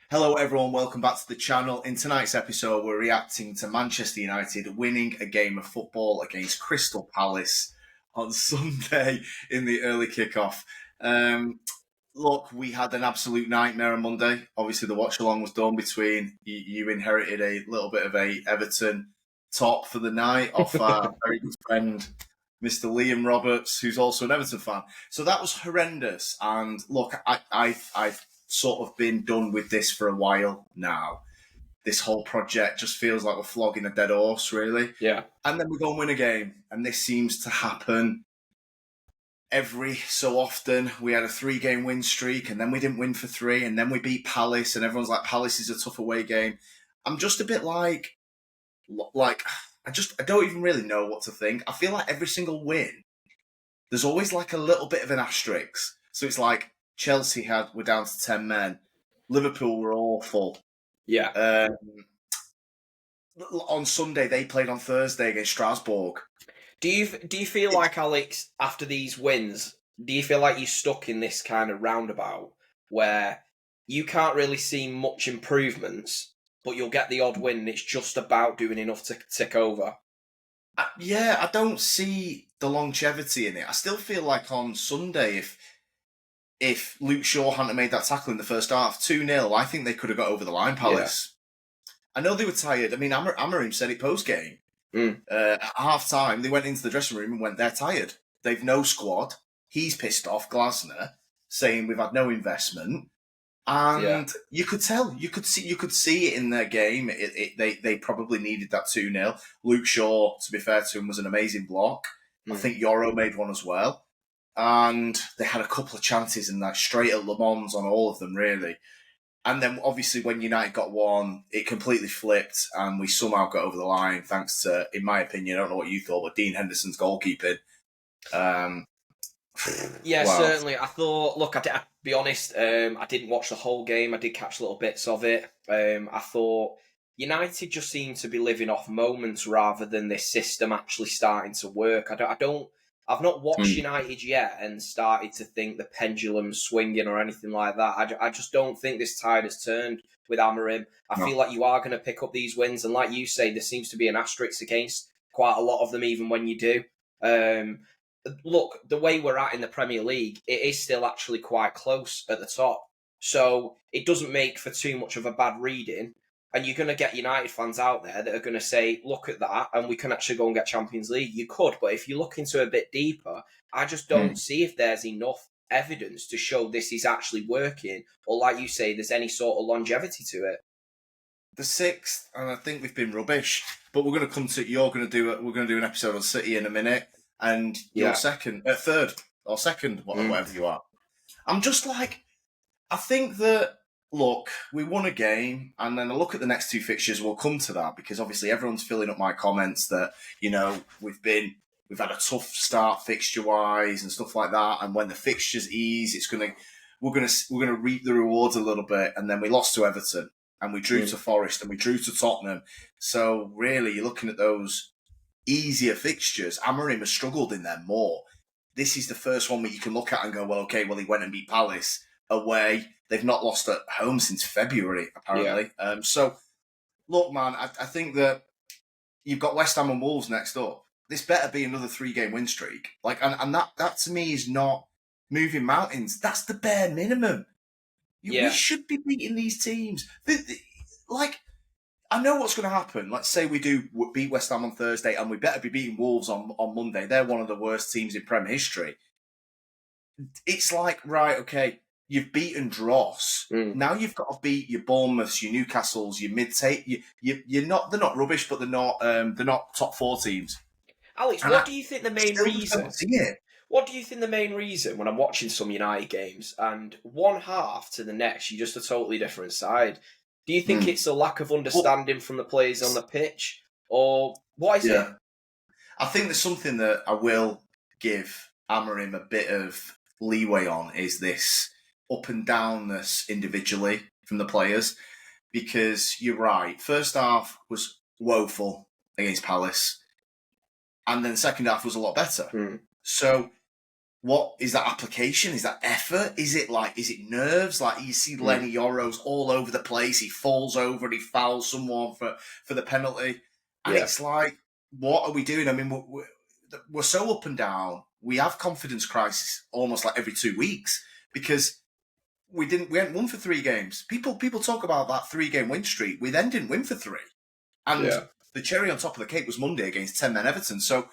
Hello everyone, welcome back to the channel. In tonight's episode, we're reacting to Manchester United winning a game of football against Crystal Palace on Sunday in the early kickoff. Look, we had an absolute nightmare on Monday. Obviously, the watch-along was done between you inherited a little bit of a Everton top for the night off our very good friend, Mr. Liam Roberts, who's also an Everton fan. So that was horrendous. And look, I've sort of been done with this for a while now. This whole project just feels like we're flogging a dead horse, really. Yeah. And then we go and win a game. And this seems to happen every so often. We had a 3-game win streak, and then we didn't win for 3, and then we beat Palace, and everyone's like, Palace is a tough away game. I'm just a bit like I don't even really know what to think. I feel like every single win, there's always like a little bit of an asterisk. So it's like Chelsea we're down to 10 men. Liverpool were awful. Yeah. On Sunday, they played on Thursday against Strasbourg. Do you feel like, Alex, after these wins, do you feel like you're stuck in this kind of roundabout where you can't really see much improvements, but you'll get the odd win and it's just about doing enough to tick over? I don't see the longevity in it. I still feel like on Sunday, if Luke Shaw hadn't made that tackle in the first half, 2-0, I think they could have got over the line, Palace. Yeah. I know they were tired. I mean, Amorim said it post-game. At half-time, they went into the dressing room and went, they're tired. They've no squad. He's pissed off, Glasner, saying we've had no investment. And you could tell, you could see it in their game. They probably needed that 2-0. Luke Shaw, to be fair to him, was an amazing block. I think Yoro made one as well. And they had a couple of chances and that straight at Le Mans on all of them, really. And then, obviously, when United got one, it completely flipped and we somehow got over the line thanks to, in my opinion, I don't know what you thought, but Dean Henderson's goalkeeping. Certainly. I thought, look, I'll be honest, I didn't watch the whole game. I did catch little bits of it. I thought United just seemed to be living off moments rather than this system actually starting to work. I've not watched United yet and started to think the pendulum's swinging or anything like that. I just don't think this tide has turned with Amorim. I feel like you are going to pick up these wins. And like you say, there seems to be an asterisk against quite a lot of them, even when you do. Look, the way we're at in the Premier League, it is still actually quite close at the top. So it doesn't make for too much of a bad reading. And you're going to get United fans out there that are going to say, look at that, and we can actually go and get Champions League. You could, but if you look into a bit deeper, I just don't see if there's enough evidence to show this is actually working, or like you say, there's any sort of longevity to it. The 6th, and I think we've been rubbish, but we're going to come to, we're going to do an episode on City in a minute, and you're third or second, whatever you are. I'm just like, I think that, look, we won a game, and then I look at the next 2 fixtures. We'll come to that because obviously everyone's filling up my comments that we've had a tough start fixture wise and stuff like that. And when the fixtures ease, we're gonna reap the rewards a little bit. And then we lost to Everton, and we drew to Forest, and we drew to Tottenham. So really, you're looking at those easier fixtures. Amorim has struggled in them more. This is the first one where you can look at and go, well, okay, well he went and beat Palace away. They've not lost at home since February, apparently. Yeah. So, look, man, I think that you've got West Ham and Wolves next up. This better be another 3-game win streak. And that to me is not moving mountains. That's the bare minimum. We should be beating these teams. I know what's going to happen. Let's say we do beat West Ham on Thursday, and we better be beating Wolves on Monday. They're one of the worst teams in Premier history. It's like, right, okay, you've beaten Dross. Now you've got to beat your Bournemouths, your Newcastles, your mid-table. They're not rubbish, but they're not top 4 teams. Alex, what do you think the main reason? What do you think the main reason when I'm watching some United games and one half to the next, you're just a totally different side? Do you think it's a lack of understanding from the players on the pitch, or what is it? I think there's something that I will give Amorim a bit of leeway on is this up and downness individually from the players, because you're right. First half was woeful against Palace, and then second half was a lot better. So what is that application? Is that effort? Is it nerves? Like you see Lenny Yoro's all over the place. He falls over and he fouls someone for the penalty. And it's like, what are we doing? I mean, we're so up and down. We have confidence crisis almost like every 2 weeks because we hadn't won for 3 games. People talk about that 3-game win streak. We then didn't win for 3. And the cherry on top of the cake was Monday against 10-man Everton. So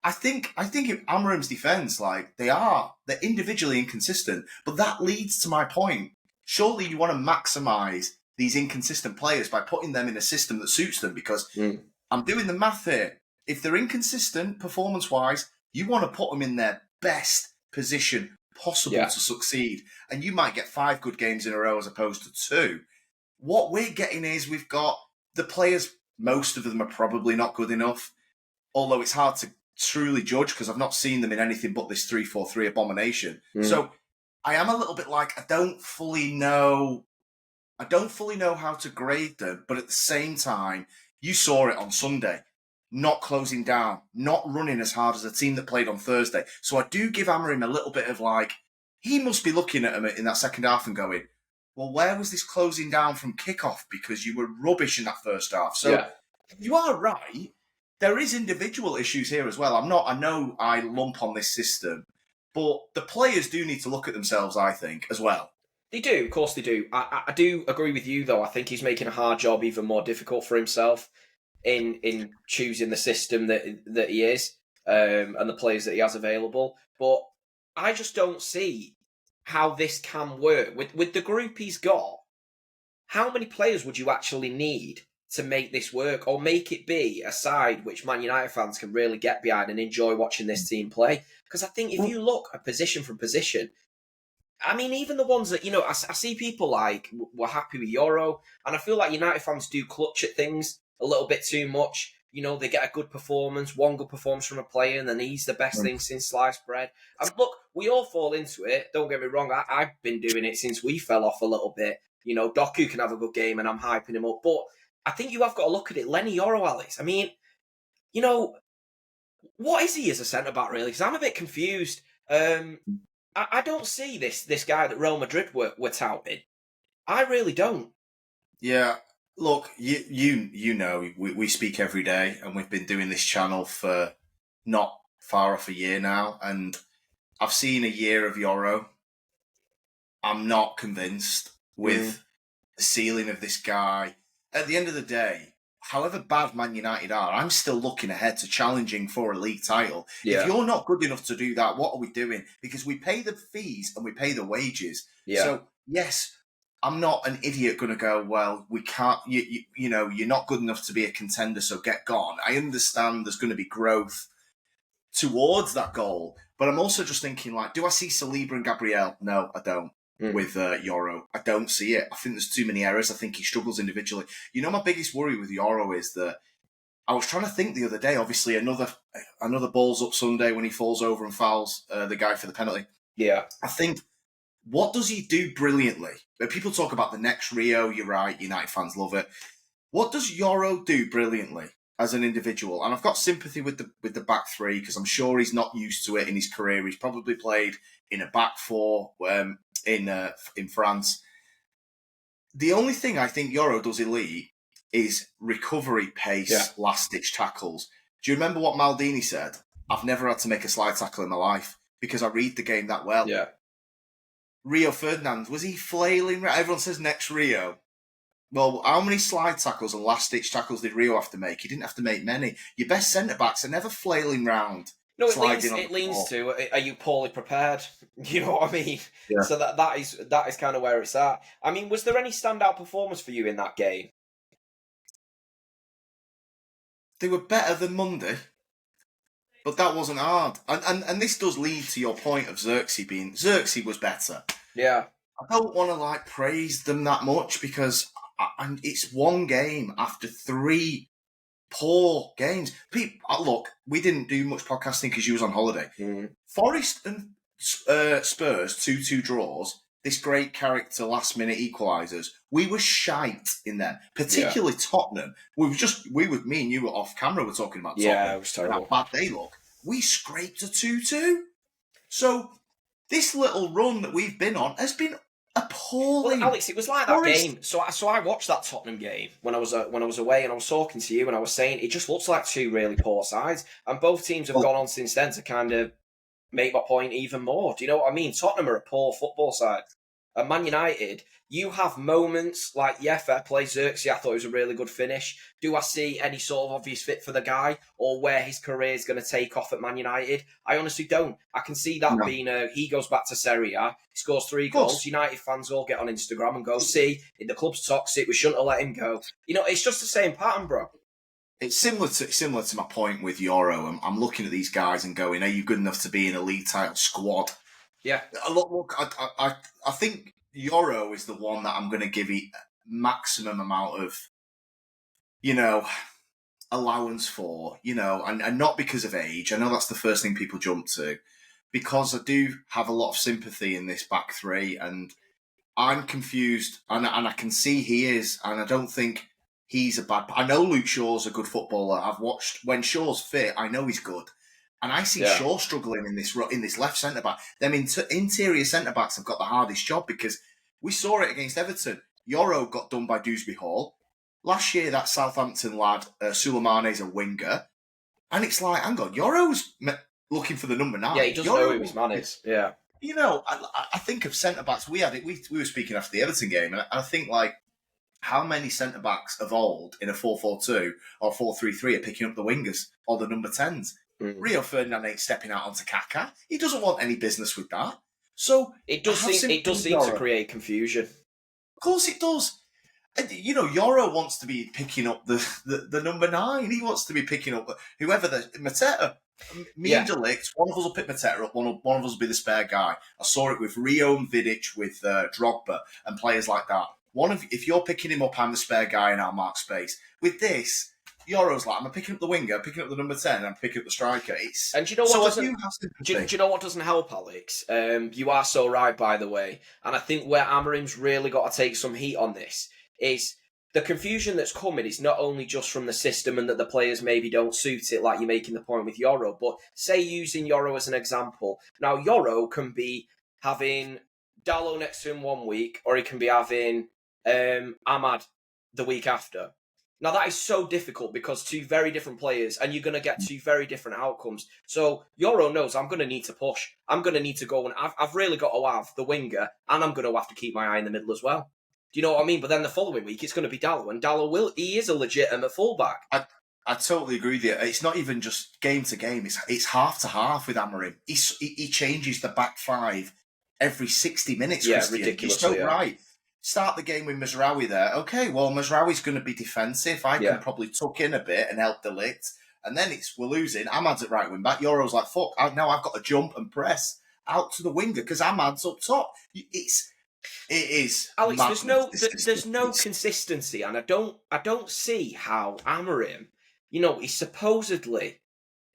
I think in Amorim's defence, like they're individually inconsistent, but that leads to my point. Surely you want to maximise these inconsistent players by putting them in a system that suits them because I'm doing the math here. If they're inconsistent performance-wise, you want to put them in their best position possible to succeed. And you might get 5 good games in a row as opposed to 2. What we're getting is we've got the players, most of them are probably not good enough, although it's hard to truly judge because I've not seen them in anything but this 3-4-3 abomination. So I am a little bit like, I don't fully know how to grade them, but at the same time, you saw it on Sunday. Not closing down, not running as hard as a team that played on Thursday. So I do give Amorim a little bit of like, he must be looking at him in that second half and going, well, where was this closing down from kickoff? Because you were rubbish in that first half. So you are right. There is individual issues here as well. I know I lump on this system, but the players do need to look at themselves, I think, as well. They do, of course they do. I do agree with you, though. I think he's making a hard job even more difficult for himself in choosing the system that he is and the players that he has available. But I just don't see how this can work. With the group he's got, how many players would you actually need to make this work or make it be a side which Man United fans can really get behind and enjoy watching this team play? Because I think if you look at position from position, I mean, even the ones that, I see people like were happy with Yoro, and I feel like United fans do clutch at things a little bit too much. They get a good performance, one good performance from a player, and then he's the best thing since sliced bread. And look, we all fall into it. Don't get me wrong. I've been doing it since we fell off a little bit. Doku can have a good game, and I'm hyping him up. But I think you have got to look at it. Lenny Yoro, Alex. I mean, what is he as a centre-back, really? Because I'm a bit confused. I don't see this guy that Real Madrid were touting. I really don't. Yeah. Look, you know, we speak every day, and we've been doing this channel for not far off a year now, and I've seen a year of Yoro. I'm not convinced with the ceiling of this guy. At the end of the day, however bad Man United are, I'm still looking ahead to challenging for a league title. Yeah. If you're not good enough to do that, what are we doing? Because we pay the fees and we pay the wages. Yeah. So, yes, I'm not an idiot going to go, well, we can't, you're not good enough to be a contender, so get gone. I understand there's going to be growth towards that goal, but I'm also just thinking, like, do I see Saliba and Gabriel? No, I don't. With Yoro, I don't see it. I think there's too many errors. I think he struggles individually. My biggest worry with Yoro is that I was trying to think the other day. Obviously, another ball's up Sunday when he falls over and fouls the guy for the penalty. Yeah, I think, what does he do brilliantly? People talk about the next Rio. You're right. United fans love it. What does Yoro do brilliantly as an individual? And I've got sympathy with the back three because I'm sure he's not used to it in his career. He's probably played in a back four in France. The only thing I think Yoro does elite is recovery pace, last-ditch tackles. Do you remember what Maldini said? I've never had to make a slide tackle in my life because I read the game that well. Yeah. Rio Ferdinand, was he flailing? Everyone says next Rio. Well, how many slide tackles and last-ditch tackles did Rio have to make? He didn't have to make many. Your best centre-backs are never flailing round. No, it leans to, are you poorly prepared? You know what I mean? Yeah. So that is kind of where it's at. I mean, was there any standout performance for you in that game? They were better than Monday, but that wasn't hard. And this does lead to your point of Xerxes was better. Yeah. I don't want to praise them that much because it's one game after 3 poor games. Look, we didn't do much podcasting because you was on holiday. Forest and Spurs 2-2 draws. This great character last minute equalisers. We were shite in them, particularly Tottenham. Me and you were off camera. We're talking about Tottenham. Yeah, it was terrible. How bad they look. We scraped a 2-2. So this little run that we've been on has been appalling. Well, Alex, it was like that game. So I watched that Tottenham game when I was away, and I was talking to you, and I was saying it just looks like two really poor sides, and both teams have gone on since then to kind of make my point even more. Do you know what I mean? Tottenham are a poor football side. And Man United, you have moments like, yeah, fair play, Xerxes, I thought it was a really good finish. Do I see any sort of obvious fit for the guy or where his career is going to take off at Man United? I honestly don't. I can see that being he goes back to Serie A, he scores 3 goals. United fans all get on Instagram and go, see, the club's toxic, we shouldn't have let him go. You know, it's just the same pattern, bro. It's similar to my point with Yoro. I'm looking at these guys and going, are you good enough to be in a league title squad? Yeah. Look, I think Yoro is the one that I'm going to give it maximum amount of, allowance for, and not because of age. I know that's the first thing people jump to, because I do have a lot of sympathy in this back three, and I'm confused, and I can see he is, and I don't think he's a bad. I know Luke Shaw's a good footballer. I've watched when Shaw's fit. I know he's good. And I see Shaw struggling in this left centre back. Them interior centre backs have got the hardest job, because we saw it against Everton. Yoro got done by Dewsbury Hall. Last year, that Southampton lad, Suleimane's a winger. And it's like, hang on, Yoro's looking for the number 9. Yeah, he doesn't know who his man is. Yeah. I think of centre backs. We were speaking after the Everton game, and I think, like, how many centre backs of old in a 4-4-2 or 4-3-3 are picking up the wingers or the number 10s? Rio Ferdinand ain't stepping out onto Kaká. He doesn't want any business with that. So it does seem to create confusion. Of course it does. And, Yoro wants to be picking up the number 9. He wants to be picking up whoever Mateta. Me and Delict, one of us will pick Mateta up, one of us will be the spare guy. I saw it with Rio and Vidic, with Drogba and players like that. If you're picking him up, I'm the spare guy and I'll mark space. With this, Yoro's like, I'm picking up the winger, picking up the number 10, and I'm picking up the striker. And do you know what do you know what doesn't help, Alex? You are so right, by the way. And I think where Amorim's really got to take some heat on this is the confusion that's coming is not only just from the system and that the players maybe don't suit it, like you're making the point with Yoro, but say using Yoro as an example. Now, Yoro can be having Dalot next to him one week, or he can be having Ahmad the week after. Now, that is so difficult because two very different players, and you're going to get two very different outcomes. So Yoro knows I'm going to need to push. I'm going to need to go, and I've really got to have the winger, and I'm going to have to keep my eye in the middle as well. Do you know what I mean? But then the following week, it's going to be Dalot, and Dalot he is a legitimate fullback. I totally agree with you. It's not even just game to game. It's half to half with Amorim. He changes the back 5 every 60 minutes. Yeah, Christian. ridiculously. You're so right. Start the game with Mazraoui there. Okay, well, Mazraoui's going to be defensive. I can probably tuck in a bit and help Delict. And then we're losing. Ahmad's at right wing back. Yoro's like, fuck, now I've got to jump and press out to the winger because Ahmad's up top. It is. Alex, there's no consistency, and I don't see how Amorim, he's supposedly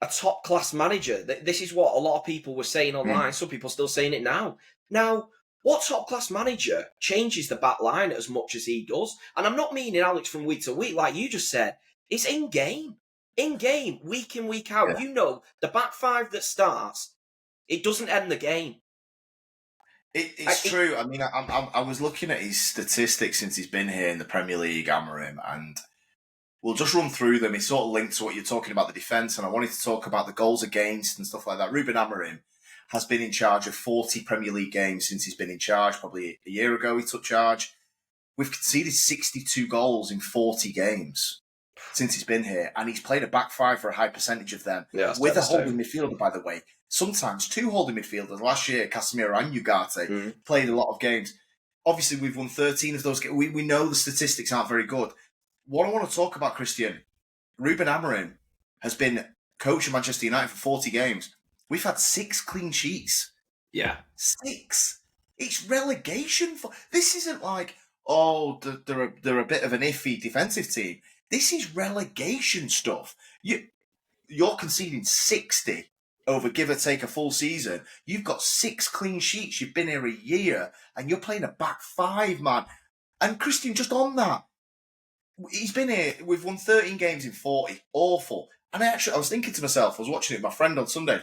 a top class manager. This is what a lot of people were saying online. Some people still saying it now. Now, what top class manager changes the back line as much as he does? And I'm not meaning Alex from week to week, like you just said. It's in game, week in, week out. Yeah. The back 5 that starts, it doesn't end the game. It's true. I mean, I was looking at his statistics since he's been here in the Premier League, Amorim, and we'll just run through them. It's sort of linked to what you're talking about, the defence, and I wanted to talk about the goals against and stuff like that. Ruben Amorim has been in charge of 40 Premier League games since he's been in charge. Probably a year ago he took charge. We've conceded 62 goals in 40 games since he's been here, and he's played a back 5 for a high percentage of them. Yeah, with a holding midfielder, by the way. Sometimes 2 holding midfielders. Last year, Casemiro and Ugarte played a lot of games. Obviously, we've won 13 of those games. We know the statistics aren't very good. What I want to talk about, Christian, Ruben Amorim has been coach of Manchester United for 40 games. We've had 6 clean sheets. Yeah. 6. It's relegation. This isn't like, they're a bit of an iffy defensive team. This is relegation stuff. You're conceding 60 over give or take a full season. You've got 6 clean sheets. You've been here a year, and you're playing a back 5, man. And Christian, just on that, he's been here. We've won 13 games in 40. Awful. And I was thinking to myself, I was watching it with my friend on Sunday.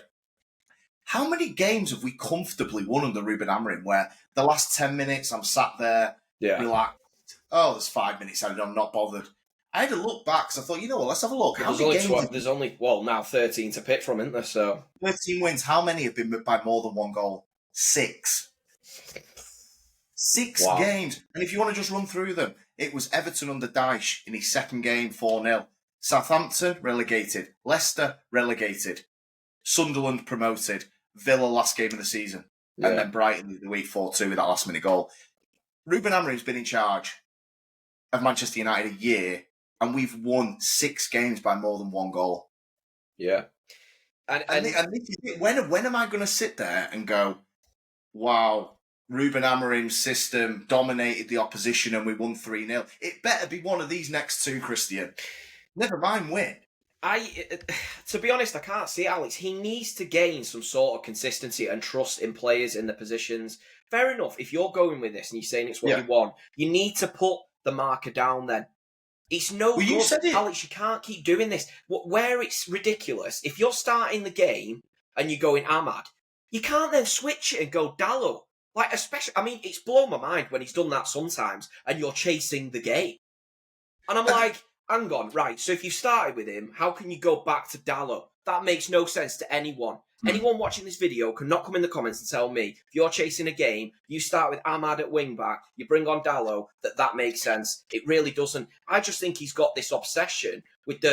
How many games have we comfortably won under Ruben Amorim where the last 10 minutes I'm sat there, relaxed, there's 5 minutes and I'm not bothered. I had to look back because I thought, you know what, let's have a look. How many games? There's only now 13 to pick from, isn't there? So 13 wins. How many have been by more than one goal? 6. 6 games. And if you want to just run through them, it was Everton under Dyche in his second game, 4-0. Southampton, relegated. Leicester, relegated. Sunderland, promoted. Villa, last game of the season. Yeah. And then Brighton the week 4-2 with that last-minute goal. Ruben Amorim's been in charge of Manchester United a year, and we've won 6 games by more than one goal. Yeah. And when am I going to sit there and go, wow, Ruben Amorim's system dominated the opposition and we won 3-0. It better be one of these next 2, Christian. Never mind win. To be honest, I can't see it, Alex. He needs to gain some sort of consistency and trust in players in the positions. Fair enough. If you're going with this and you're saying it's what you want, you need to put the marker down then. It's no good. You said it. Alex, you can't keep doing this. Where it's ridiculous, if you're starting the game and you're going Ahmad, you can't then switch it and go Dallo. Like, especially, I mean, it's blown my mind when he's done that sometimes and you're chasing the game. And I'm like, hang on, right, so if you started with him, how can you go back to Dallo? That makes no sense to anyone. Anyone watching this video can not come in the comments and tell me, if you're chasing a game, you start with Ahmad at wing-back, you bring on Dallo, that makes sense. It really doesn't. I just think he's got this obsession with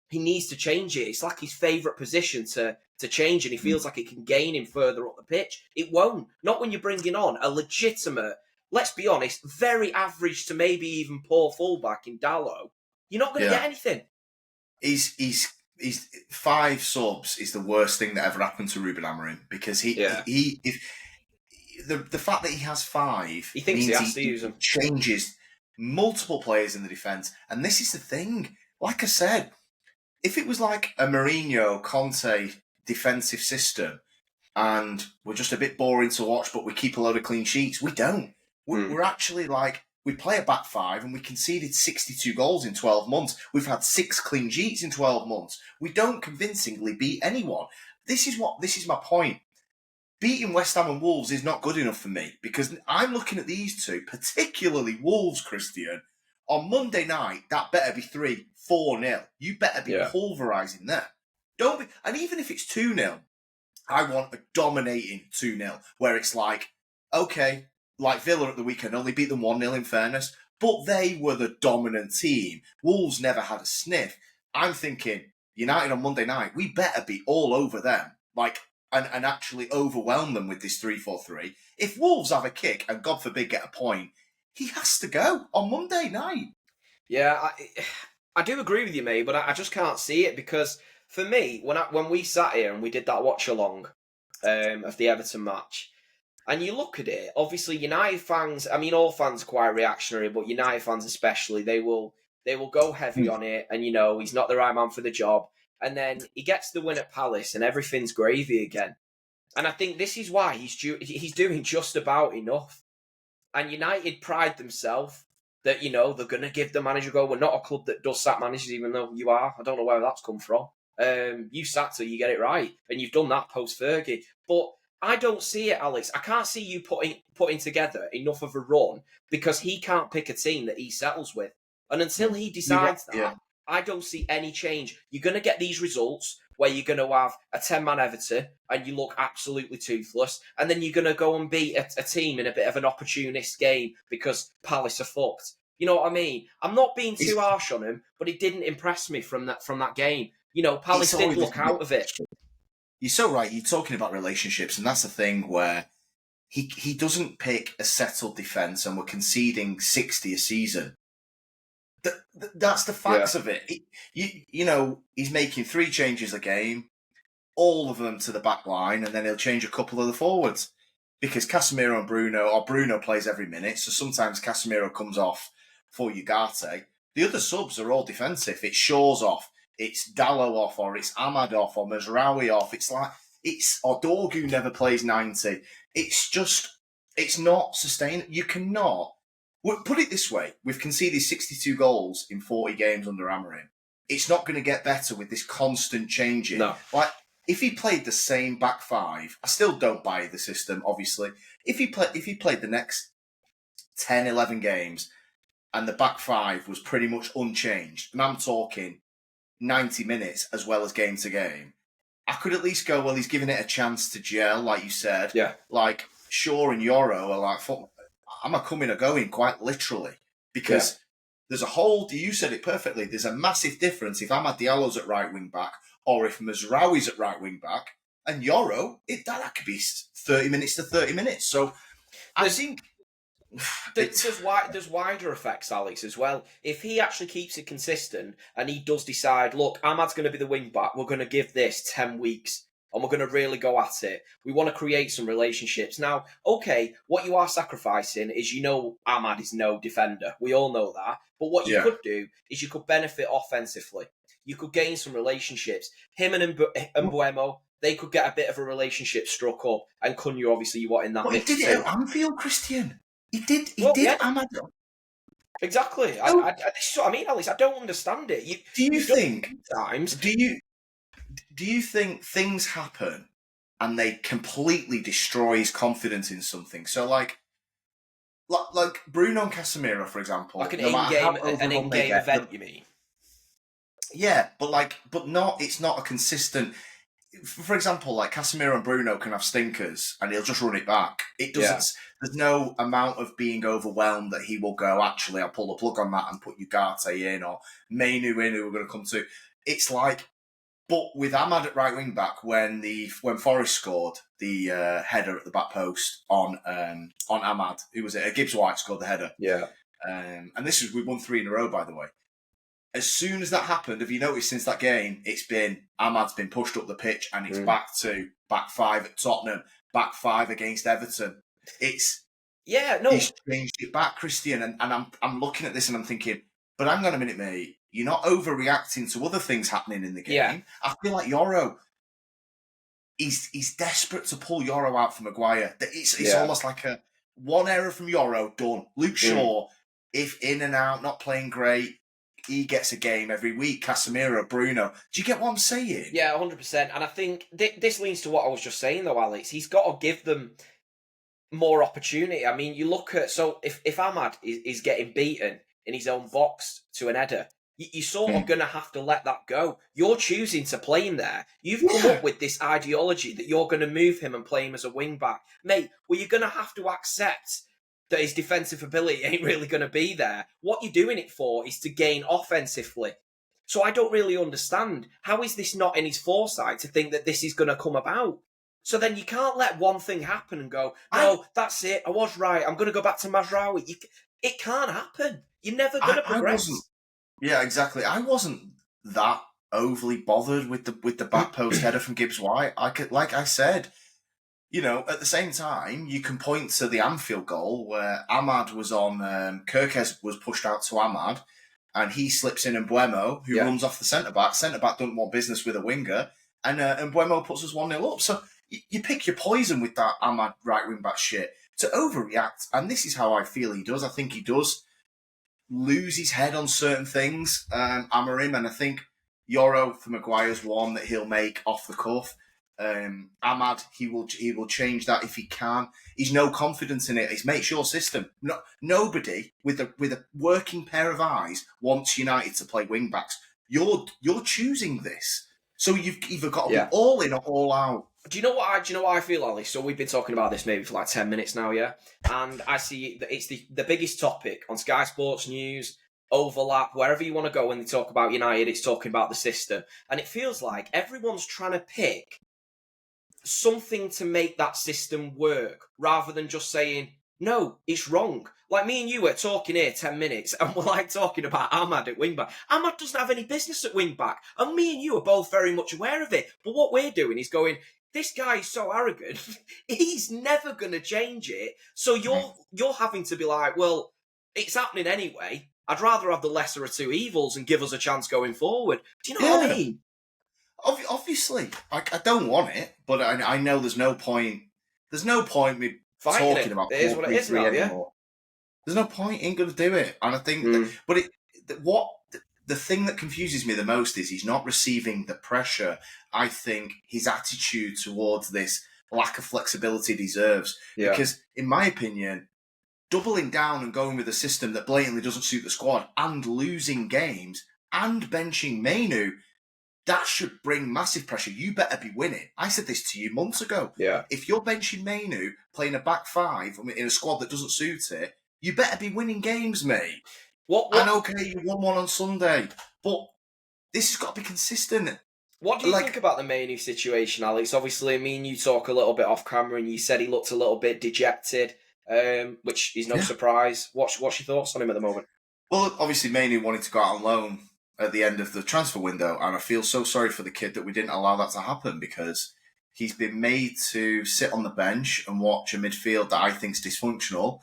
he needs to change it. It's like his favourite position to change, and he feels like it can gain him further up the pitch. It won't. Not when you're bringing on a legitimate, let's be honest, very average to maybe even poor fullback in Dallo. You're not going to get anything. He's 5 subs is the worst thing that ever happened to Ruben Amorim, because the fact that he has 5, he thinks he has to use them. Changes multiple players in the defence, and this is the thing. Like I said, if it was like a Mourinho, Conte defensive system, and we're just a bit boring to watch, but we keep a load of clean sheets, we don't. We're actually like, we play a back 5 and we conceded 62 goals in 12 months. We've had 6 clean sheets in 12 months. We don't convincingly beat anyone. This is my point. Beating West Ham and Wolves is not good enough for me, because I'm looking at these 2, particularly Wolves, Christian. On Monday night, that better be 3-4-0. You better be pulverising them. Don't be, and even if it's 2-0, I want a dominating 2-0, where it's like, okay, like Villa at the weekend, only beat them 1-0 in fairness, but they were the dominant team. Wolves never had a sniff. I'm thinking, United on Monday night, we better be all over them, and actually overwhelm them with this 3-4-3. If Wolves have a kick, and God forbid get a point, he has to go on Monday night. Yeah, I do agree with you, mate, but I just can't see it, because for me, when we sat here and we did that watch-along of the Everton match, and you look at it, obviously United fans, I mean, all fans are quite reactionary, but United fans especially, they will go heavy on it, and, he's not the right man for the job. And then he gets the win at Palace and everything's gravy again. And I think this is why he's doing just about enough. And United pride themselves that, they're going to give the manager a go. We're not a club that does sack managers, even though you are. I don't know where that's come from. You sacked till you get it right. And you've done that post-Fergie. But I don't see it, Alex. I can't see you putting together enough of a run, because he can't pick a team that he settles with. And until he decides I don't see any change. You're going to get these results where you're going to have a 10-man Everton and you look absolutely toothless, and then you're going to go and beat a team in a bit of an opportunist game because Palace are fucked. You know what I mean? I'm not being too harsh on him, but it didn't impress me from that game. Palace did look out of it. You're so right. You're talking about relationships, and that's the thing where he doesn't pick a settled defence, and we're conceding 60 a season. That's the facts of it. He's making 3 changes a game, all of them to the back line, and then he'll change a couple of the forwards, because Casemiro and Bruno plays every minute, so sometimes Casemiro comes off for Ugarte. The other subs are all defensive. It's Shaw's off, it's Dallo off, or it's Ahmad off, or Mazraoui off. Or Dorgu never plays 90. It's not sustainable. You cannot. Put it this way, we've conceded 62 goals in 40 games under Amorim. It's not going to get better with this constant changing. No. if he played the same back five, I still don't buy the system, obviously. If he played the next 10, 11 games and the back five was pretty much unchanged, and I'm talking 90 minutes as well as game to game, I could at least go, well, he's giving it a chance to gel, like you said. Yeah. Like, Shaw and Yoro are like, I'm a coming or going, quite literally. Because there's a whole, you said it perfectly, there's a massive difference if Amad Diallo's at right wing back or if Mazraoui's at right wing back. And Yoro, that could be 30 minutes to 30 minutes. So I think... There's wider effects, Alex, as well. If he actually keeps it consistent and he does decide, look, Ahmad's going to be the wing back, we're going to give this 10 weeks and we're going to really go at it. We want to create some relationships. Now, okay, what you are sacrificing is, Ahmad is no defender. We all know that. But what you could do is you could benefit offensively. You could gain some relationships. Him and Mbeumo, they could get a bit of a relationship struck up. And Cunha, obviously, you want in that mix too. He did it at Anfield, Christian. He did. Ahmad. Exactly. This is what I mean, Alex. I don't understand it. Do you think things happen and they completely destroy his confidence in something? So, like Bruno and Casemiro, for example, like an in-game event, you mean? Yeah, but not. It's not a consistent. For example, like Casemiro and Bruno can have stinkers and he'll just run it back. It doesn't. Yeah. There's no amount of being overwhelmed that he will go, actually, I'll pull the plug on that and put Ugarte in or Mainoo in, who we're going to come to. It's like, but with Ahmad at right wing back, when Forest scored the header at the back post on Ahmad, who was it? Gibbs White scored the header. Yeah. And we won 3 in a row, by the way. As soon as that happened, have you noticed since that game, Ahmad's been pushed up the pitch and it's back to back 5 at Tottenham, back 5 against Everton. He's changed it back, Christian, and I'm looking at this and I'm thinking, but hang on a minute, mate, you're not overreacting to other things happening in the game. Yeah. I feel like Yoro, he's desperate to pull Yoro out for Maguire. It's almost like a one error from Yoro, done. Luke Shaw, if in and out, not playing great, he gets a game every week. Casemiro, Bruno. Do you get what I'm saying? Yeah, 100%. And I think this leads to what I was just saying, though, Alex. He's got to give them more opportunity. I mean, you look at... So, if Ahmad is getting beaten in his own box to an header, you're sort of going to have to let that go. You're choosing to play him there. You've come up with this ideology that you're going to move him and play him as a wing-back. Mate, well, you're going to have to accept that his defensive ability ain't really going to be there. What you're doing it for is to gain offensively. So I don't really understand. How is this not in his foresight to think that this is going to come about? So then you can't let one thing happen and go, no, that's it, I was right, I'm going to go back to Mazraoui. It can't happen. You're never going to progress. Yeah, exactly. I wasn't that overly bothered with the back post header from Gibbs White. Like I said, at the same time, you can point to the Anfield goal where Ahmad was on, Kirkes was pushed out to Ahmad, and he slips in Mbeumo, who runs off the centre-back. Centre-back doesn't want business with a winger, and Mbeumo puts us 1-0 up. So you pick your poison with that Ahmad right wing-back shit. To overreact, and this is how I feel he does, I think he does lose his head on certain things, Amorim, and I think Yoro for Maguire's one that he'll make off the cuff. Ahmad, he will change that if he can. He's no confidence in it. It's make sure system. Nobody with a working pair of eyes wants United to play wing backs. You're choosing this, so you've either got to be all in or all out. Do you know what I feel, Ali? So we've been talking about this maybe for like 10 minutes now, yeah. And I see that it's the biggest topic on Sky Sports News, Overlap, wherever you want to go when they talk about United. It's talking about the system, and it feels like everyone's trying to pick something to make that system work rather than just saying, no, it's wrong. Like me and you were talking here 10 minutes and we're like talking about Ahmad at wing-back. Ahmad doesn't have any business at wing-back. And me and you are both very much aware of it. But what we're doing is going, this guy is so arrogant, he's never going to change it. So you're having to be like, well, it's happening anyway. I'd rather have the lesser of two evils and give us a chance going forward. Do you know what I mean? Obviously, I don't want it, but I know there's no point. There's no point me talking about it is what it is now, anymore. There's no point in going to do it, and I think. But the thing that confuses me the most is he's not receiving the pressure I think his attitude towards this lack of flexibility deserves. Yeah. Because, in my opinion, doubling down and going with a system that blatantly doesn't suit the squad and losing games and benching Mainoo, that should bring massive pressure. You better be winning. I said this to you months ago. Yeah. If you're benching Mainoo, playing a back five in a squad that doesn't suit it, you better be winning games, mate. And okay, you won one on Sunday, but this has got to be consistent. What do you think about the Mainoo situation, Alex? Obviously, you talk a little bit off camera, and you said he looked a little bit dejected, which is no surprise. What's your thoughts on him at the moment? Well, obviously, Mainoo wanted to go out on loan at the end of the transfer window, and I feel so sorry for the kid that we didn't allow that to happen, because he's been made to sit on the bench and watch a midfield that I think is dysfunctional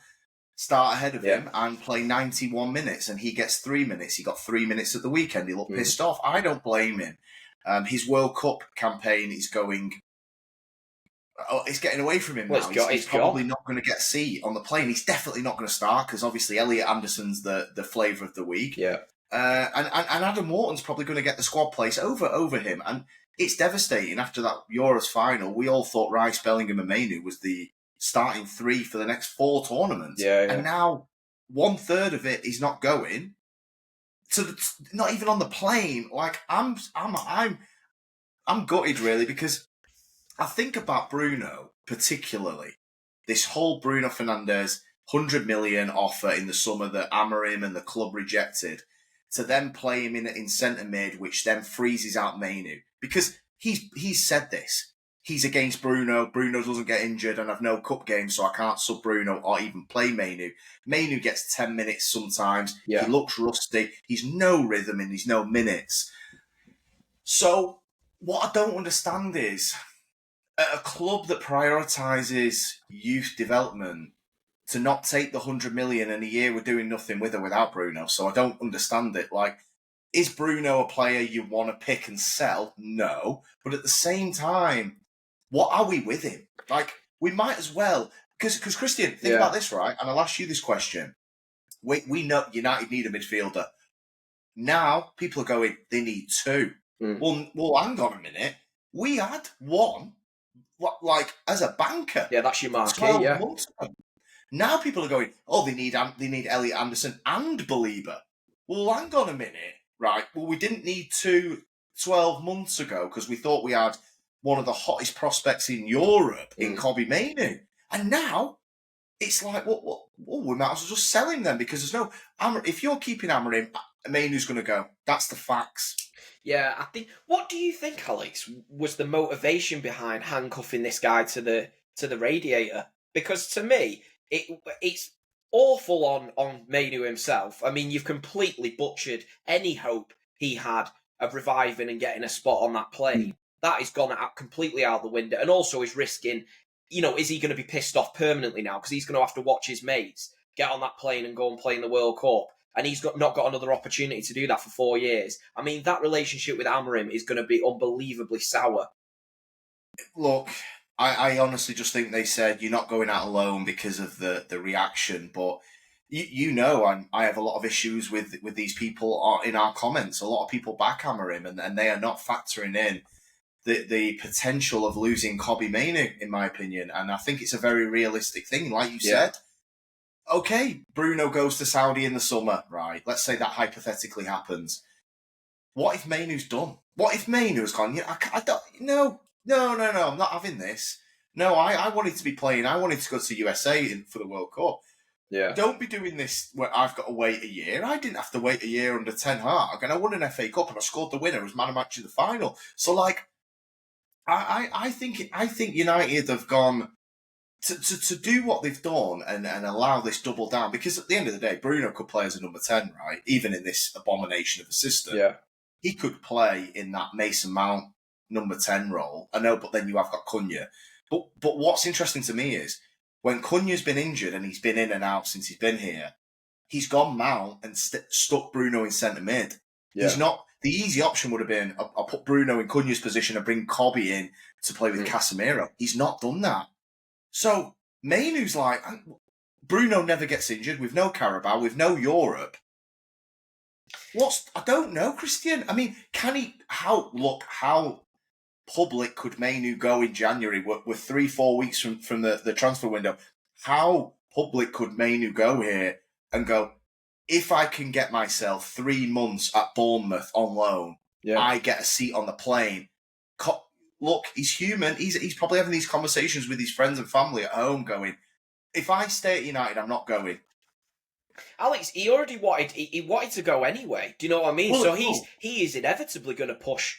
start ahead of him and play 91 minutes, and he gets 3 minutes. He got 3 minutes at the weekend. He looked pissed off. I don't blame him. His World Cup campaign is going... it's getting away from him now. He's probably not going to get a seat on the plane. He's definitely not going to start, because obviously Elliot Anderson's the flavour of the week. Yeah. And Adam Wharton's probably going to get the squad place over him. And it's devastating. After that Euros final, we all thought Rice, Bellingham and Mainoo was the starting three for the next 4 tournaments. And now 1/3 of it is not going. So not even on the plane. Like, I'm gutted, really, because I think about Bruno particularly. This whole Bruno Fernandes 100 million offer in the summer that Amorim and the club rejected, to then play him in centre mid, which then freezes out Mainoo. Because he's said this. He's against Bruno. Bruno doesn't get injured and have no cup games, so I can't sub Bruno or even play Mainoo. Mainoo gets 10 minutes sometimes. Yeah. He looks rusty. He's no rhythm and he's no minutes. So what I don't understand is, at a club that prioritises youth development, to not take the 100 million in a year we're doing nothing with or without Bruno. So I don't understand it. Like, is Bruno a player you want to pick and sell? No. But at the same time, what are we with him? Like, we might as well... Because Christian, think about this, right? And I'll ask you this question. We know United need a midfielder. Now, people are going, they need 2. Well, hang on a minute. We had 1, like, as a banker. Yeah, that's your marquee, 12 months ago. Now people are going, they need Elliot Anderson and Belieber. Well, hang on a minute, right? Well, we didn't need 2 12 months ago because we thought we had one of the hottest prospects in Europe in Kobbie Mainoo. And now it's like, well, we might as well just sell him then, because there's no... if you're keeping Amorim, Mainoo's going to go. That's the facts. Yeah, I think... What do you think, Alex, was the motivation behind handcuffing this guy to the radiator? Because to me... It's awful on Mainoo himself. I mean, you've completely butchered any hope he had of reviving and getting a spot on that plane. That is gone completely out the window. And also is risking, is he going to be pissed off permanently now? Because he's going to have to watch his mates get on that plane and go and play in the World Cup. And he's not got another opportunity to do that for 4 years. I mean, that relationship with Amorim is going to be unbelievably sour. Look... I honestly just think they said you're not going out alone because of the reaction. But I have a lot of issues with these people in our comments. A lot of people back Amorim, and they are not factoring in the potential of losing Kobbie Mainoo, in my opinion. And I think it's a very realistic thing. Like you said, okay, Bruno goes to Saudi in the summer, right? Let's say that hypothetically happens. What if Mainoo's done? What if Mainoo's gone? I don't... No, I'm not having this. No, I wanted to be playing. I wanted to go to USA for the World Cup. Yeah. Don't be doing this where I've got to wait a year. I didn't have to wait a year under Ten Hag, and I won an FA Cup and I scored the winner as man of match in the final. So, like, I think United have gone to do what they've done and allow this double down, because at the end of the day, Bruno could play as a number 10, right? Even in this abomination of a system. Yeah. He could play in that Mason Mount number 10 role. I know, but then you have got Cunha. But what's interesting to me is, when Cunha's been injured and he's been in and out since he's been here, he's gone Mount and stuck Bruno in centre mid. Yeah. He's not... The easy option would have been, I'll put Bruno in Cunha's position and bring Kobbie in to play with Casemiro. He's not done that. So, Mainoo's like, Bruno never gets injured. We've no Carabao. We've no Europe. I don't know, Christian. I mean, can he? How public could Mainoo go in January? We're 3-4 weeks from the transfer window. How public could Mainoo go here and go, if I can get myself 3 months at Bournemouth on loan, I get a seat on the plane. Look, he's human. He's probably having these conversations with his friends and family at home going, if I stay at United, I'm not going. Alex, he already wanted he wanted to go anyway. Do you know what I mean? So he is inevitably going to push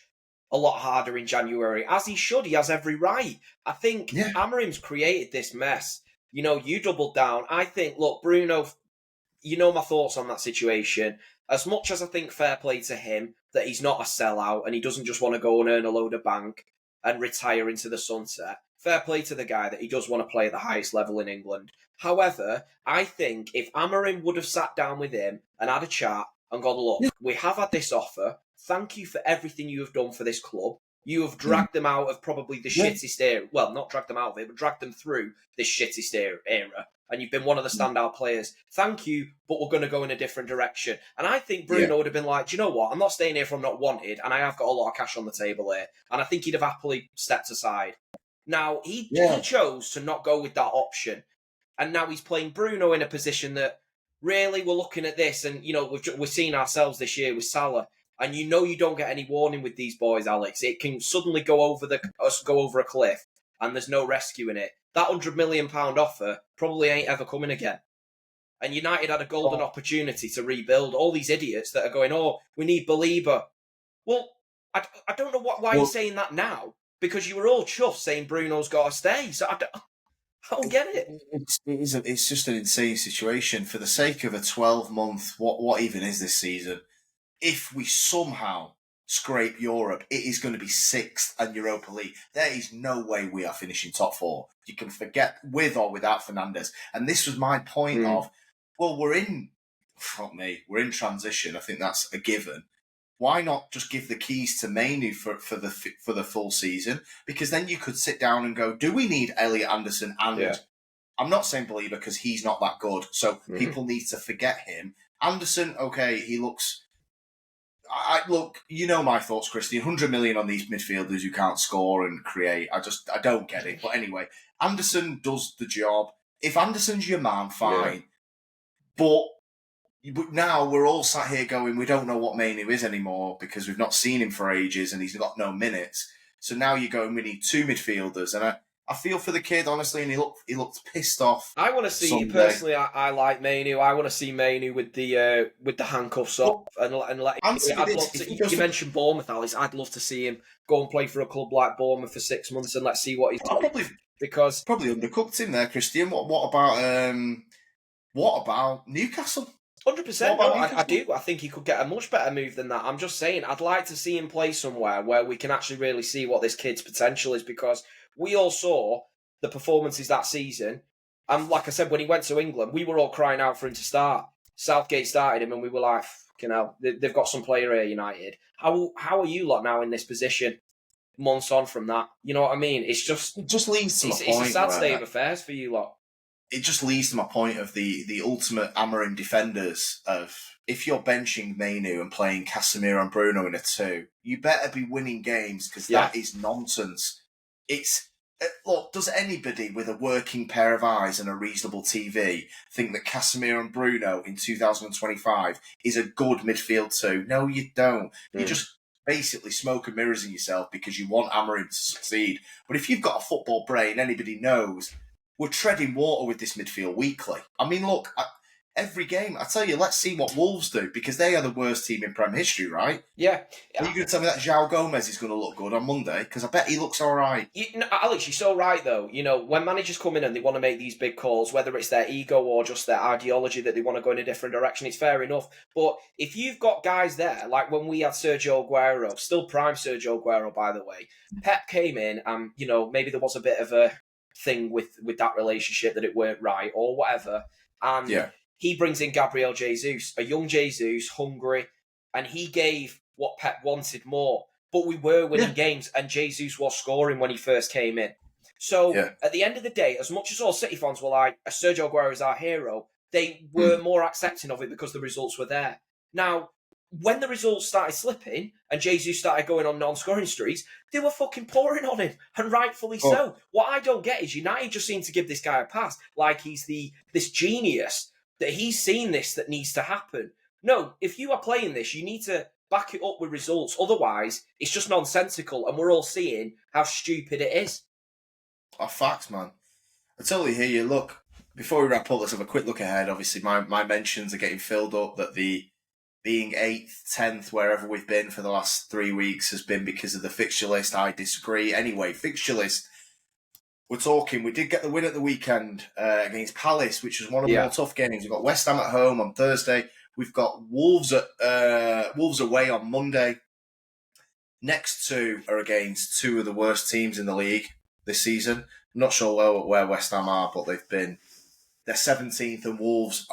a lot harder in January, as he should. He has every right. I think Amorim's created this mess. You know, you doubled down. I think, look, Bruno, you know my thoughts on that situation. As much as I think fair play to him that he's not a sellout and he doesn't just want to go and earn a load of bank and retire into the sunset, fair play to the guy that he does want to play at the highest level in England. However, I think if Amorim would have sat down with him and had a chat and gone, look, we have had this offer. Thank you for everything you have done for this club. You have dragged them out of probably the shittest era. Well, not dragged them out of it, but dragged them through this shittest era. And you've been one of the standout players. Thank you, but we're going to go in a different direction. And I think Bruno would have been like, do you know what? I'm not staying here if I'm not wanted, and I have got a lot of cash on the table here. And I think he'd have happily stepped aside. Now, he chose to not go with that option. And now he's playing Bruno in a position that, really, we're looking at this, and, you know, we've seen ourselves this year with Salah. And you know you don't get any warning with these boys, Alex. It can suddenly go over a cliff, and there's no rescuing it. That £100 million offer probably ain't ever coming again. And United had a golden opportunity to rebuild. All these idiots that are going, oh, we need Belieber. Well, I don't know why you're saying that now, because you were all chuffed saying Bruno's got to stay. So I don't get it. It's just an insane situation. For the sake of a 12-month, what even is this season? If we somehow scrape Europe, it is going to be 6th and Europa League. There is no way we are finishing top 4. You can forget with or without Fernandes. And this was my point of, well, we're in transition. I think that's a given. Why not just give the keys to Mainoo for the full season? Because then you could sit down and go, do we need Elliot Anderson? And I'm not saying Belieber because he's not that good. So people need to forget him. Anderson, okay, he looks... look, you know my thoughts, Christian. 100 million on these midfielders who can't score and create. I don't get it. But anyway, Anderson does the job. If Anderson's your man, fine. But now we're all sat here going, we don't know what Mainoo is anymore because we've not seen him for ages and he's got no minutes. So now you're going, we need 2 midfielders. And I feel for the kid, honestly, and he looked pissed off. I want to see personally. I like Mainoo. I want to see Mainoo with the handcuffs up and let. You mentioned Bournemouth, Alice. I'd love to see him go and play for a club like Bournemouth for 6 months and let's see what he's doing. Because probably undercooked him there, Christian. What about Newcastle? 100%. I do. I think he could get a much better move than that. I'm just saying, I'd like to see him play somewhere where we can actually really see what this kid's potential is, because we all saw the performances that season. And like I said, when he went to England, we were all crying out for him to start. Southgate started him and we were like, you know, they've got some player here, United. How are you lot now in this position months on from that? You know what I mean? It just leads to my point. It's a sad state of affairs for you lot. It just leads to my point of the ultimate Amorim defenders of, if you're benching Mainoo and playing Casemiro and Bruno in a 2, you better be winning games, because that is nonsense. Look, does anybody with a working pair of eyes and a reasonable TV think that Casemiro and Bruno in 2025 is a good midfield 2? No, you don't. You just basically smoke and mirrors in yourself because you want Amorim to succeed. But if you've got a football brain, anybody knows we're treading water with this midfield weekly. I mean, look, every game, I tell you, let's see what Wolves do, because they are the worst team in Prem history, right? Yeah. Are you going to tell me that João Gomez is going to look good on Monday? Because I bet he looks all right. Alex, you're so right, though. You know, when managers come in and they want to make these big calls, whether it's their ego or just their ideology that they want to go in a different direction, it's fair enough. But if you've got guys there, like when we had Sergio Aguero, still prime Sergio Aguero, by the way, Pep came in and, you know, maybe there was a bit of a thing with that relationship that it weren't right or whatever. And he brings in Gabriel Jesus, a young Jesus, hungry, and he gave what Pep wanted more. But we were winning games, and Jesus was scoring when he first came in. So at the end of the day, as much as all City fans were like, Sergio Aguero is our hero, they were more accepting of it because the results were there. Now, when the results started slipping and Jesus started going on non-scoring streaks, they were fucking pouring on him, and rightfully so. What I don't get is United just seem to give this guy a pass like he's this genius, that he's seen this that needs to happen. No, if you are playing this, you need to back it up with results. Otherwise, it's just nonsensical, and we're all seeing how stupid it is. Facts, man. I totally hear you. Look, before we wrap up, let's have a quick look ahead. Obviously, my mentions are getting filled up that the being 8th, 10th, wherever we've been for the last 3 weeks has been because of the fixture list. I disagree. Anyway, fixture list. We're talking. We did get the win at the weekend against Palace, which was one of the more tough games. We've got West Ham at home on Thursday. We've got Wolves away on Monday. Next two are against two of the worst teams in the league this season. I'm not sure where West Ham are, but they're 17th, and Wolves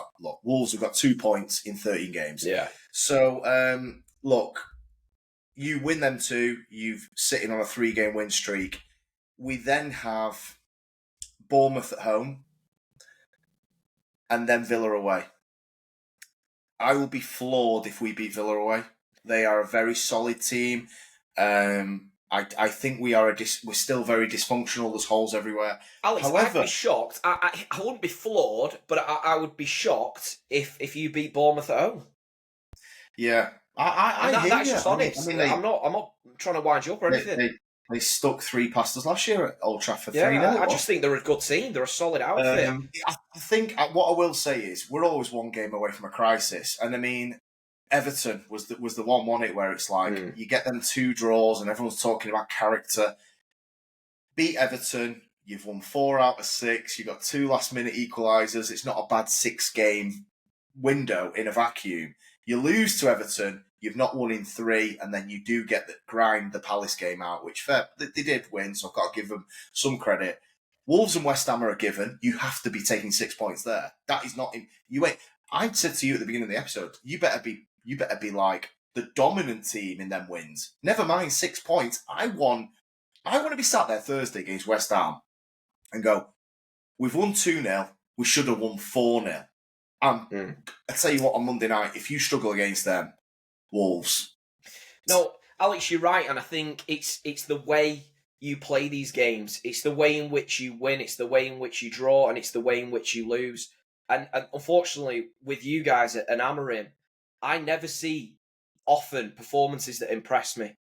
have got 2 points in 13 games. Yeah. So, look, you win them two, you're sitting on a 3-game win streak. We then have Bournemouth at home and then Villa away. I will be floored if we beat Villa away. They are a very solid team. I think we're still very dysfunctional. There's holes everywhere. Alex, However, I'd be shocked. I wouldn't be floored, but I would be shocked if you beat Bournemouth at home. Yeah, that's just honest. I'm not trying to wind you up or anything. They stuck 3 past us last year at Old Trafford. Yeah, I just think they're a good team. They're a solid outfit. I think what I will say is we're always one game away from a crisis, and I mean, Everton was the one, wasn't it, where it's like you get them 2 draws and everyone's talking about character. Beat Everton, you've won 4 out of 6, you've got 2 last-minute equalisers. It's not a bad 6-game window in a vacuum. You lose to Everton, you've not won in 3, and then you do get grind the Palace game out, which they did win, so I've got to give them some credit. Wolves and West Ham are a given. You have to be taking 6 points there. That is not in. I said to you at the beginning of the episode, you better be like the dominant team in them wins. Never mind 6 points. I want to be sat there Thursday against West Ham and go, we've won 2-0. We should have won 4-0. I tell you what, on Monday night, if you struggle against them, Wolves. No, Alex, you're right, and I think it's the way you play these games. It's the way in which you win. It's the way in which you draw, and it's the way in which you lose. And unfortunately, with you guys at Amorim, I never see often performances that impress me.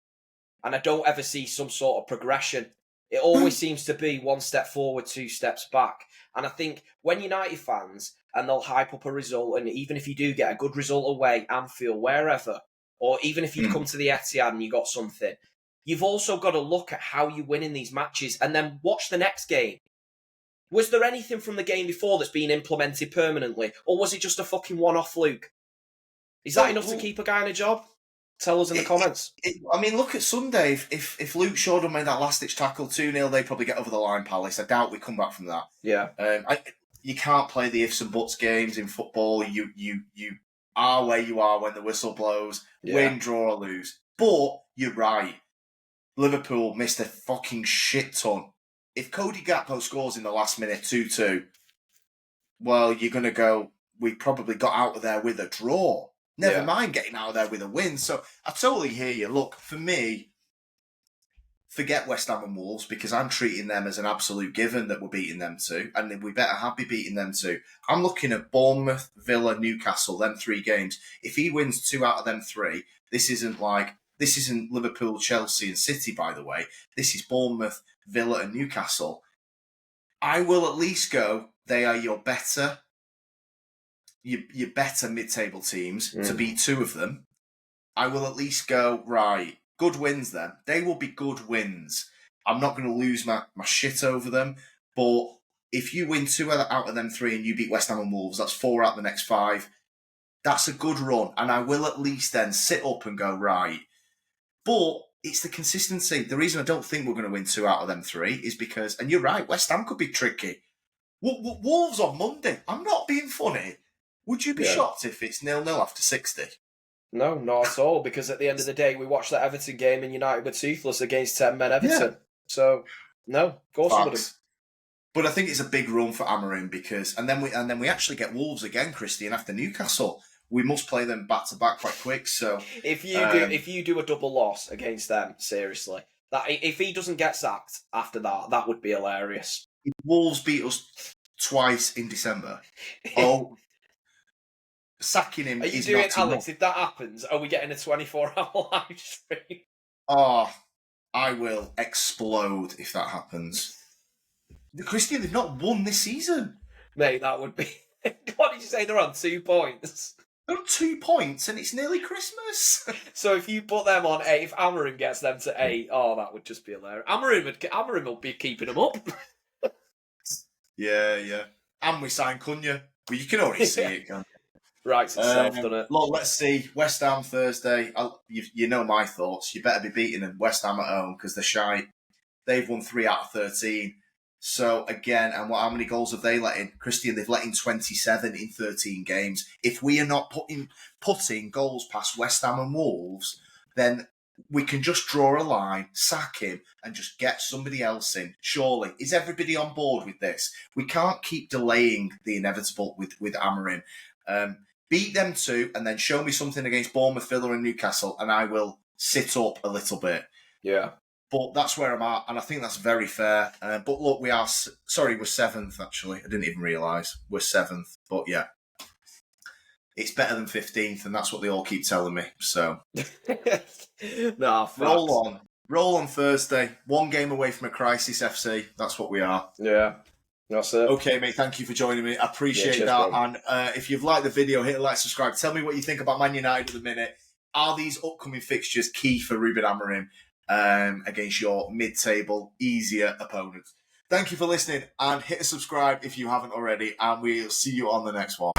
And I don't ever see some sort of progression. It always seems to be 1 step forward, 2 steps back. And I think when United fans, and they'll hype up a result, and even if you do get a good result away, Anfield, wherever, or even if you've come to the Etihad and you got something, you've also got to look at how you win in these matches and then watch the next game. Was there anything from the game before that's been implemented permanently? Or was it just a fucking one-off fluke? Is that enough to keep a guy in a job? Tell us in the comments. I mean, look at Sunday. If Luke Shaw had made that last-ditch tackle 2-0, they'd probably get over the line, Palace. I doubt we come back from that. Yeah. You can't play the ifs and buts games in football. You are where you are when the whistle blows. Yeah. Win, draw, or lose. But you're right. Liverpool missed a fucking shit ton. If Cody Gakpo scores in the last minute 2-2, well, you're going to go, we probably got out of there with a draw. Never mind getting out of there with a win. So I totally hear you. Look, for me, forget West Ham and Wolves, because I'm treating them as an absolute given that we're beating them too, and we better be beating them too. I'm looking at Bournemouth, Villa, Newcastle, them 3 games. If he wins 2 out of them 3, this isn't Liverpool, Chelsea and City, by the way. This is Bournemouth, Villa and Newcastle. I will at least go, they are your better mid-table teams to beat 2 of them. I will at least go, right, good wins then. They will be good wins. I'm not going to lose my shit over them, but if you win 2 out of them 3 and you beat West Ham and Wolves, that's 4 out of the next 5. That's a good run, and I will at least then sit up and go, right. But it's the consistency. The reason I don't think we're going to win 2 out of them 3 is because, and you're right, West Ham could be tricky. Wolves on Monday, I'm not being funny. Would you be shocked if it's 0-0 after 60? No, not at all, because at the end of the day, we watched that Everton game and United were toothless against 10-men Everton. Yeah. So, no, of course we wouldn't. But I think it's a big run for Amorim because, and then we actually get Wolves again, Christian, after Newcastle. we must play them back to back quite quick. So if you do a double loss against them, seriously, that if he doesn't get sacked after that, that would be hilarious. If Wolves beat us twice in December, sacking him. Are you is doing, not Alex? enough. If that happens, are we getting a 24-hour live stream? Oh, I will explode if that happens. Christian, they've not won this season. Mate, that would be... What did you say? They're on 2 points. They're on 2 points and it's nearly Christmas. So if you put them on 8, if Amorim gets them to 8, that would just be hilarious. Amorim will be keeping them up. Yeah. And we signed Cunha. Well, you can already see it, can't you? Right, itself, doesn't it? Look, let's see. West Ham Thursday. You know my thoughts. You better be beating them. West Ham at home because they're shy. They've won 3 out of 13. So again, and how many goals have they let in? Christian, they've let in 27 in 13 games. If we are not putting goals past West Ham and Wolves, then we can just draw a line, sack him, and just get somebody else in. Surely. Is everybody on board with this? We can't keep delaying the inevitable with Amorim. Beat them 2 and then show me something against Bournemouth, Villa and Newcastle and I will sit up a little bit. Yeah. But that's where I'm at, and I think that's very fair. But look, we're 7th, actually. I didn't even realise. We're 7th. But yeah, it's better than 15th, and that's what they all keep telling me. So, Roll on Thursday. 1 game away from a crisis, FC. That's what we are. Yeah, that's it. Okay, mate, thank you for joining me. I appreciate that. Bro. And if you've liked the video, hit like, subscribe. Tell me what you think about Man United at the minute. Are these upcoming fixtures key for Ruben Amorim? Against your mid-table, easier opponents. Thank you for listening and hit a subscribe if you haven't already, and we'll see you on the next one.